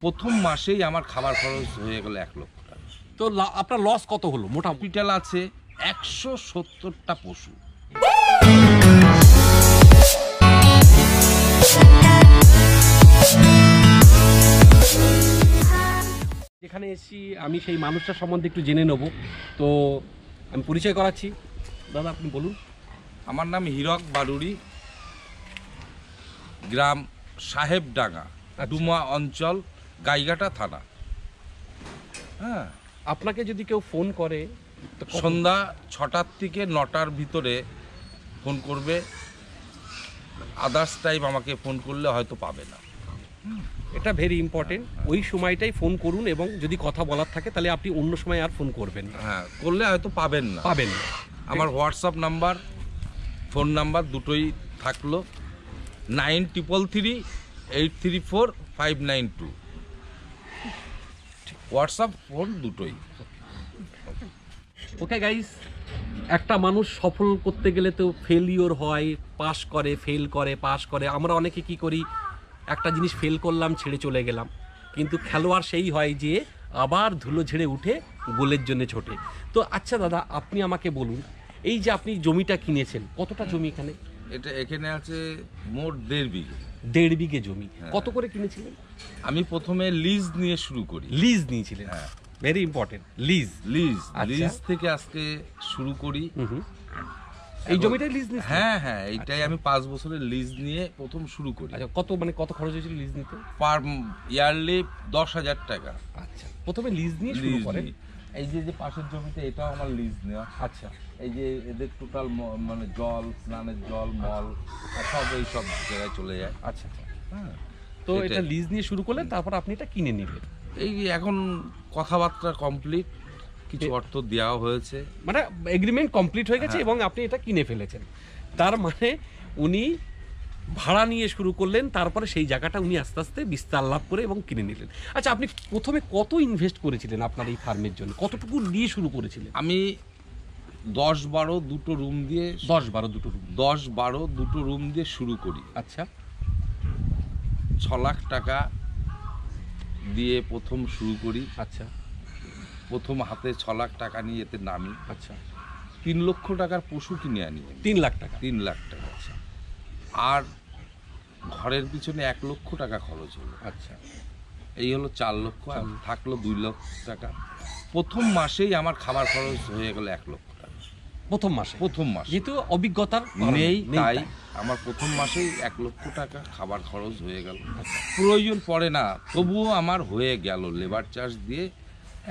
প্রথম মাসেই আমার খাবার খরচ হয়ে গেল 1 লক্ষ টাকা। তো আপনার লস কত হলো মোটামুটি? ক্যাপিটাল আছে 170টা পশু। এখানে এসেছি আমি সেই মানুষটার সম্বন্ধে একটু জেনে নেব, তো আমি পরিচয় করাচ্ছি। দাদা আপনি বলুন। আমার নাম হীরক বারুড়ি, গ্রাম সাহেবডাঙ্গা, ডুমা অঞ্চল, গাইঘাটা থানা। হ্যাঁ, আপনাকে যদি কেউ ফোন করে সন্ধ্যা 6টার থেকে 9টার ভিতরে ফোন করবে, আদার্স টাইম আমাকে ফোন করলে হয়তো পাবে না। এটা ভেরি ইম্পর্টেন্ট, ওই সময়টাই ফোন করুন এবং যদি কথা বলার থাকে তাহলে আপনি অন্য সময় আর ফোন করবেন না। হ্যাঁ, করলে হয়তো পাবেন না। আমার হোয়াটসঅ্যাপ নাম্বার, ফোন নাম্বার দুটোই থাকলো, 9333834592। হোয়াটসঅ্যাপ ফোন দুটোই। ওকে গাইস, একটা মানুষ সফল করতে গেলে তো ফেলিওর হয়, পাস করে, ফেল করে, পাস করে। আমরা অনেকে কি করি, একটা জিনিস ফেল করলাম, ছেড়ে চলে গেলাম, কিন্তু খেলোয়াড় সেই হয় যে আবার ধুলো ঝেড়ে উঠে গোলের জন্য ছোটে। তো আচ্ছা দাদা, আপনি আমাকে বলুন, এই যে আপনি জমিটা কিনেছেন, কতটা জমি এখানে? এখানে আছে মোট 1.5 বিঘে। 1.5 বিঘে জমি। কত করে কিনেছিলেন? আমি প্রথমে লিজ নিয়ে শুরু করি। লিজ নিয়েছিলেন? হ্যাঁ, ভেরি ইম্পর্টেন্ট। লিজ থেকে আজকে শুরু করি। এই জমিটাই লিজ নিয়েছেন? হ্যাঁ হ্যাঁ, এইটাই আমি 5 বছরের লিজ নিয়ে প্রথম শুরু করি। আচ্ছা, কত খরচ হয়েছিল লিজ নিতে? পার ইয়ারলি 10,000 টাকা। আচ্ছা, প্রথমে লিজ নিয়ে শুরু করেন। এই যে পাশের জমিতে, এটাও আমার লিজ নেওয়া। আচ্ছা, এই যে এদের টোটাল মানে জল, স্নানের জল, মল সব এই সব জায়গায় চলে যায়। আচ্ছা আচ্ছা, হ্যাঁ। তো এটা লিজ নিয়ে শুরু করলেন, তারপর আপনি এটা কিনে নিলেন। এই এখন কথাবার্তা কমপ্লিট, কিছু অর্থ দেওয়া হয়েছে, মানে এগ্রিমেন্ট কমপ্লিট হয়ে গেছে এবং আপনি এটা কিনে ফেলেছেন। তার মানে উনি ভাড়া নিয়ে শুরু করলেন, তারপরে সেই জায়গাটা উনি আস্তে আস্তে বিস্তার লাভ করে এবং কিনে নিলেন। আচ্ছা, আপনি প্রথমে কত ইনভেস্ট করেছিলেন আপনার এই ফার্মের জন্য? কতটুকু দিয়ে শুরু করেছিলেন? আমি 10-12 দুটো রুম দিয়ে 10-12 দুটো রুম দিয়ে শুরু করি। আচ্ছা, 6 লাখ টাকা দিয়ে প্রথম শুরু করি। আচ্ছা, প্রথম হাতে 6 লাখ টাকা নিয়ে এতে নামি। আচ্ছা, 3 লক্ষ টাকার পশু কিনে আনি। 3 লাখ টাকা? 3 লাখ টাকা। আচ্ছা, আর ঘরের পিছনে 1 লক্ষ টাকা খরচ হলো। আচ্ছা, এই হলো 4 লক্ষ, থাকলো 2 লক্ষ টাকা। প্রথম মাসেই আমার খাবার খরচ হয়ে গেল 1 লক্ষ টাকা। প্রথম মাসে? যেহেতু অভিজ্ঞতার নেই, তাই আমার প্রথম মাসেই 1 লক্ষ টাকা খাবার খরচ হয়ে গেল। প্রয়োজন পড়ে না, তবুও আমার হয়ে গেল। লেবার চার্জ দিয়ে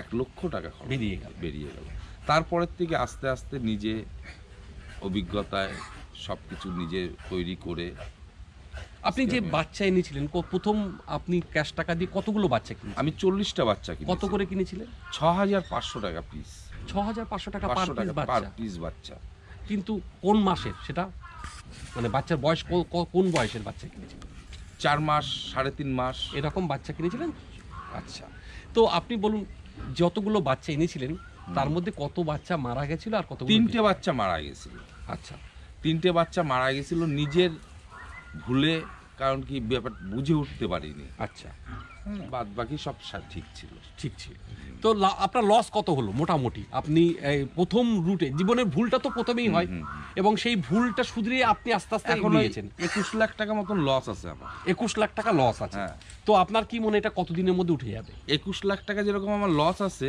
1 লক্ষ টাকা বেরিয়ে গেল। তারপরের থেকে আস্তে আস্তে নিজে অভিজ্ঞতায় সব কিছু নিজে তৈরি করে। আপনি যে বাচ্চা এনেছিলেন, প্রথম আপনি ক্যাশ টাকা দিয়ে কতগুলো বাচ্চা কিনেছিলেন? আমি 40টা বাচ্চা কিনেছি। কত করে কিনেছিলেন? 6,500 টাকা পিস। 6,500 টাকা পার পিস বাচ্চা। কিন্তু কোন মাসের সেটা? মানে বাচ্চার বয়স কোন বয়সের বাচ্চা কিনেছিলেন? 4 মাস, 3.5 মাস এরকম বাচ্চা কিনেছিলেন? আচ্ছা, তো আপনি বলুন, যতগুলো বাচ্চা এনেছিলেন তার মধ্যে কত বাচ্চা মারা গেছিল আর কত? 3টে বাচ্চা মারা গেছিল। আচ্ছা, 3টে বাচ্চা মারা গেছিল নিজের ভুলে, কারণ কি ব্যাপার বুঝে উঠতে পারিনি। আচ্ছা, বাদ বাকি সব ঠিক ছিল। তো আপনার লস কত হলো মোটামুটি? আপনি প্রথম রুটে জীবনের ভুলটা তো প্রথমেই হয় এবং সেই ভুলটা শুধরিয়ে আপনি আস্তে আস্তে এখন 21 লাখ টাকা মতন লস আছে আমার। 21 লাখ টাকা লস আছে? তো আপনার কি মনে এটা কতদিনের মধ্যে উঠে যাবে? 21 লাখ টাকা যেরকম আমার লস আছে,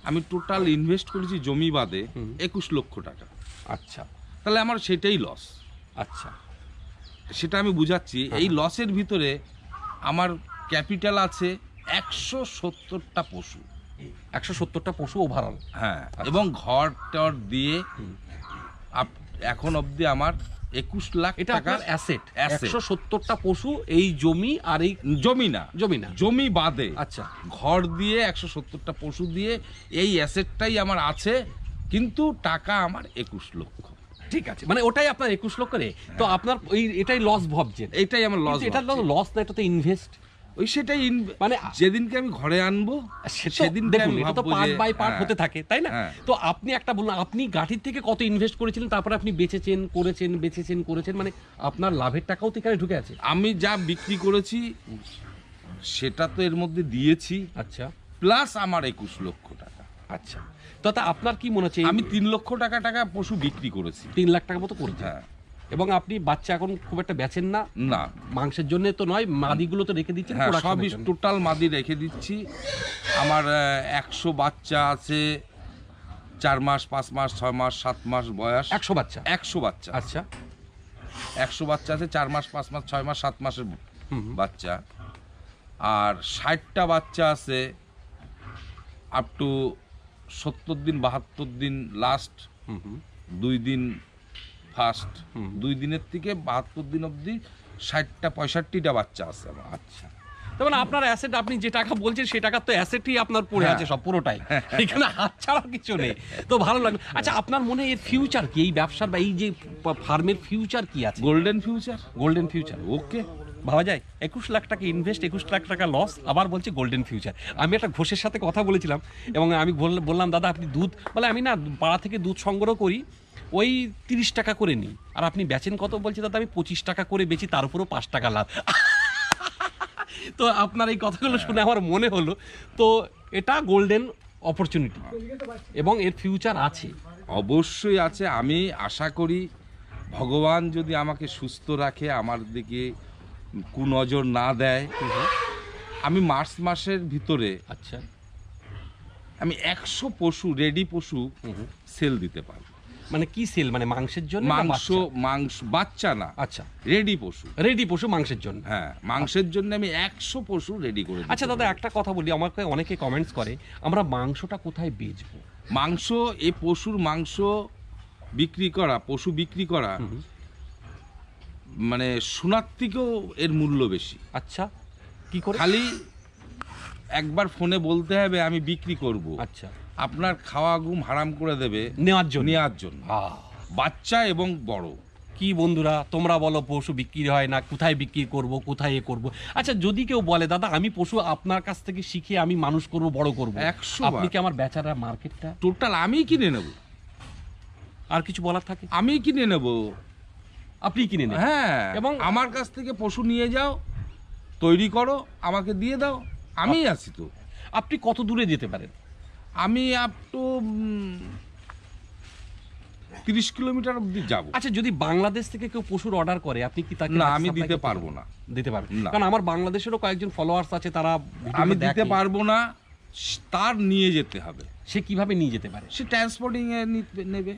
আমি টোটাল ইনভেস্ট করেছি জমি বাদে 21 লক্ষ টাকা। আচ্ছা, তাহলে আমার সেটাই লস। আচ্ছা, সেটা আমি বুঝাচ্ছি। এই লসের ভিতরে আমার ক্যাপিটাল আছে 170টা পশু। 170টা পশু ওভারঅল? হ্যাঁ, এবং ঘর টর দিয়ে এখন অবধি আমার 21 লাখ টাকার অ্যাসেট। 170টা পশু, এই জমি আর এই জমি বাদে। আচ্ছা, ঘর দিয়ে 170টা পশু দিয়ে এই অ্যাসেটটাই আমার আছে, কিন্তু টাকা আমার 21 লক্ষ। ঠিক আছে, মানে ওটাই আপনার 21 লক্ষ রে। তো আপনার এটাই লস ভাবছেন? এটাই আমার লস। এটা লস না, এটা তো ইনভেস্ট। সেটাই মানে যেদিনকে আমি ঘরে আনবো সেদিন তো পার্ট বাই পার্ট হতে থাকে, তাই না? তো আপনি একটা বলুন, আপনি গাঠির থেকে কত ইনভেস্ট করেছিলেন, তারপরে আপনি বেচেছেন করেছেন, মানে আপনার লাভের টাকাও তো এখানে ঢুকে আছে। আমি যা বিক্রি করেছি সেটা তো এর মধ্যে দিয়েছি, আচ্ছা প্লাস আমার 21 লক্ষ টাকা। আচ্ছা, তো আপনার কি মনে হচ্ছে? আমি 3 লক্ষ টাকা পশু বিক্রি করেছি। 3 লাখ টাকা মতো করেছে। হ্যাঁ। এবং আপনি বাচ্চা এখন খুব একটা বেচেন না? না, মাংসের জন্য তো নয়, মাদিগুলো তো রেখে দিচ্ছেন? হ্যাঁ, production সবই এর জন্য। টোটাল মাদি রেখে দিচ্ছি। আমার 100 বাচ্চা আছে, 4 মাস 5 মাস 6 মাস 7 মাস বয়স। 100 বাচ্চা? 100 বাচ্চা। আচ্ছা। 100 বাচ্চা আছে, 4 মাস 5 মাস 6 মাস 7 মাসের বাচ্চা। আর 60টা বাচ্চা আছে আপ টু 70 দিন 72 দিন লাস্ট, 2 দিন ফার্স্ট, 2 দিনের থেকে 72 দিন অবধি 60টা 65টা বাচ্চা আছে আমার। আচ্ছা, তার মানে আপনার অ্যাসেট, আপনি যে টাকা বলছেন সেই টাকা তো অ্যাসেটই আপনার পড়ে আছে সব, পুরোটাই। এখানে হাত ছাড়া কিছু নেই। তো ভালো লাগলো। আচ্ছা, আপনার মনে এর ফিউচার কি, এই ব্যবসার বা এই যে ফার্মের ফিউচার কি আছে? Golden future. গোল্ডেন ফিউচার, ওকে, ভাবা যায়? 21 লাখ টাকা ইনভেস্ট, 21 লাখ টাকা লস, আবার বলছে গোল্ডেন ফিউচার। আমি একটা ঘোষের সাথে কথা বলেছিলাম এবং আমি বললাম, দাদা আপনি দুধ, বলে আমি না পাড়া থেকে দুধ সংগ্রহ করি, ওই 30 টাকা করে নিই, আর আপনি বেচেন কত? বলছে দাদা আমি 25 টাকা করে বেচি, তার উপরেও 5 টাকা লাভ। তো আপনার এই কথাগুলো শুনে আমার মনে হলো, তো এটা গোল্ডেন অপরচুনিটি এবং এর ফিউচার আছে। অবশ্যই আছে। আমি আশা করি ভগবান যদি আমাকে সুস্থ রাখে, আমার দিকে কুনজর না দেয়, আমি মার্চ মাসের ভিতরে আচ্ছা, আমি 100 পশু, রেডি পশু সেল দিতে পারবো। মানে কি সেল? মানে মাংসের জন্য? মাংস বাচ্চা না, আচ্ছা, রেডি পশু। রেডি পশু মাংসের জন্য? হ্যাঁ, মাংসের জন্য আমি 100 পশু রেডি করে। আচ্ছা দাদা, একটা কথা বলি, আমাকে অনেকে কমেন্টস করে, আমরা মাংসটা কোথায় বেচবো? মাংস, এই পশুর মাংস বিক্রি করা, পশু বিক্রি করা, মানে সোনার থেকেও এর মূল্য বেশি। আচ্ছা, কি করে? খালি একবার ফোনে বলতে হবে আমি বিক্রি করব, আচ্ছা, আপনার খাওয়া ঘুম হারাম করে দেবে নেওয়ার জন্য। বাচ্চা এবং বড়। কি বন্ধুরা, তোমরা বলো পশু বিক্রি হয় না, কোথায় বিক্রি করব, কোথায় এ করব? আচ্ছা, যদি কেউ বলে দাদা আমি পশু আপনার কাছ থেকে শিখে আমি মানুষ করব, বড় করব, 100 আপনি কি আমার বেচারা মার্কেটটা টোটাল আমি কিনে নেব? আর কিছু বলার থাকে? আমি কিনে নেব। আপনি কিনে নেন? হ্যাঁ, এবং আমার কাছ থেকে পশু নিয়ে যাও, তৈরি করো, আমাকে দিয়ে দাও, আমি আছি তো। আপনি কত দূরে যেতে পারেন? আমি আপ টু 30 কিলোমিটার অবধি যাব। আচ্ছা, যদি বাংলাদেশ থেকে কেউ পশুর অর্ডার করে, আপনি কি তাকে? না, আমি দিতে পারবো না। দিতে পারবেন না, কারণ আমার বাংলাদেশেরও কয়েকজন ফলোয়ার্স আছে, তারা আমি দিতে পারবো না, তার নিয়ে যেতে হবে। সে কিভাবে নিয়ে যেতে পারে? সে ট্রান্সপোর্টিং এ নেবে,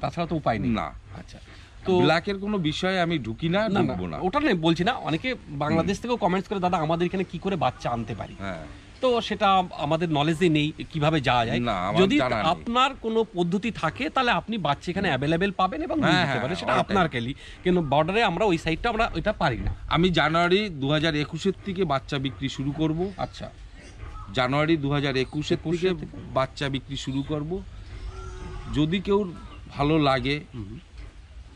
তাছাড়া তো উপায় নেই। না। আচ্ছা, তো ব্ল্যাকের কোনো বিষয়ে আমি ঢুকি না, ঢুকবো না। ওটা নেই বলছি না, অনেকে বাংলাদেশ থেকেও কমেন্টস করে, দাদা আমাদের এখানে কি করে বাচ্চা আনতে পারি? হ্যাঁ, তো সেটা আমাদের নলেজে নেই কিভাবে যাওয়া যায়। যদি আপনার কোনো পদ্ধতি থাকে তাহলে আপনি বাচ্চা এখানে অ্যাভেলেবেল পাবেন এবং নিয়ে যেতে পারেন, সেটা আপনার খেলি। কিন্তু বর্ডারে আমরা ওই সাইডটা আমরা ওইটা পারি না। আমি জানুয়ারি 2021 থেকে বাচ্চা বিক্রি শুরু করব। আচ্ছা, জানুয়ারি 2021 থেকে বাচ্চা বিক্রি শুরু করব। যদি কেউ ভালো লাগে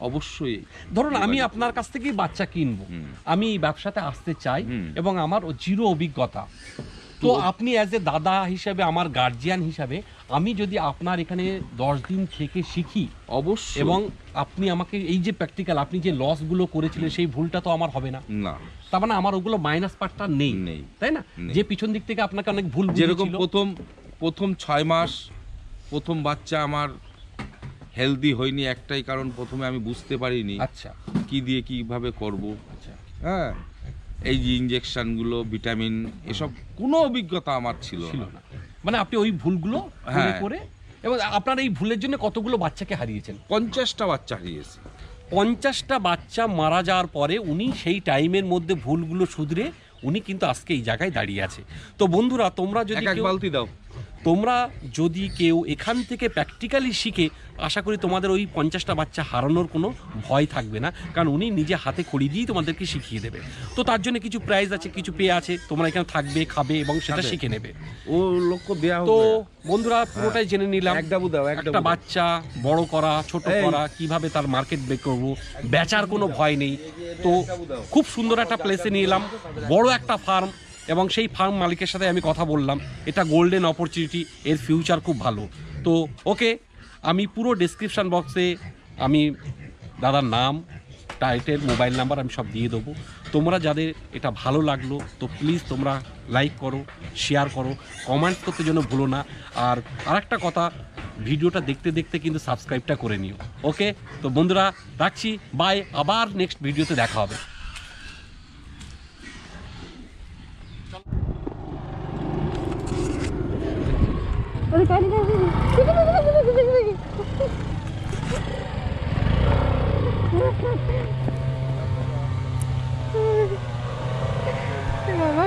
অবশ্যই। ধরুন আমি আপনার কাছ থেকেই বাচ্চা কিনবো, আমি এই ব্যবসাতে আসতে চাই এবং আমার জিরো অভিজ্ঞতা, তো আপনি অ্যাজ এ দাদা হিসাবে, আমার গার্জিয়ান হিসাবে, আমি যদি আপনার এখানে 10 দিন থেকে শিখি অবশ্যই, এবং আপনি আমাকে এই যে প্র্যাকটিক্যাল, আপনি যে লসগুলো করেছিলেন সেই ভুলটা তো আমার হবে না। না, তার মানে আমার ওগুলো মাইনাস পার্টটা নেই, তাই না? যে পিছন দিক থেকে আপনাকে অনেক ভুল, যেরকম প্রথম 6 মাস প্রথম বাচ্চা আমার হেলদি হয়নি, একটাই কারণ প্রথমে আমি বুঝতে পারিনি আচ্ছা কি দিয়ে কিভাবে করব। আচ্ছা, হ্যাঁ, এই যে ইনজেকশনগুলো, ভিটামিন, এসব কোনো অভিজ্ঞতা আমার ছিল না। মানে আপনি ওই ভুলগুলো করে, এবং আপনার এই ভুলের জন্য কতগুলো বাচ্চাকে হারিয়েছেন? 50টা বাচ্চা হারিয়েছি। 50টা বাচ্চা মারা যাওয়ার পরে উনি সেই টাইমের মধ্যে ভুলগুলো শুধরে উনি কিন্তু আজকে এই জায়গায় দাঁড়িয়ে আছে। তো বন্ধুরা, তোমরা যদি বালতি দাও, তোমরা যদি কেউ এখান থেকে প্র্যাকটিক্যালি শিখে, আশা করি তোমাদের ওই 50টা বাচ্চা হারানোর কোনো ভয় থাকবে না, কারণ উনি নিজে হাতে খড়ি দিয়েই তোমাদেরকে শিখিয়ে দেবে। তো তার জন্য কিছু প্রাইজ আছে, কিছু পে আছে, তোমরা এখানে থাকবে, খাবে এবং সেটা শিখে নেবে। ও লক্ষ্য দেয়া। তো বন্ধুরা, পুরোটাই জেনে নিলাম একটা বাচ্চা বড় করা, ছোট করা, কিভাবে তার মার্কেট বের করবো, বেচার কোনো ভয় নেই। তো খুব সুন্দর একটা প্লেসে নিয়ে এলাম, বড় একটা ফার্ম, এবং সেই ফার্ম মালিকের সাথে আমি কথা বললাম। এটা গোল্ডেন অপরচুনিটি, এর ফিউচার খুব ভালো। তো ওকে, আমি পুরো ডেসক্রিপশান বক্সে আমি দাদার নাম, টাইটেল, মোবাইল নাম্বার আমি সব দিয়ে দেবো। তোমরা যাদের এটা ভালো লাগলো তো প্লিজ তোমরা লাইক করো, শেয়ার করো, কমেন্টস করতে যেন ভুলো না। আর আরেকটা কথা, ভিডিওটা দেখতে দেখতে কিন্তু সাবস্ক্রাইবটা করে নিও। ওকে, তো বন্ধুরা রাখছি, বাই, আবার নেক্সট ভিডিওতে দেখা হবে। বাবা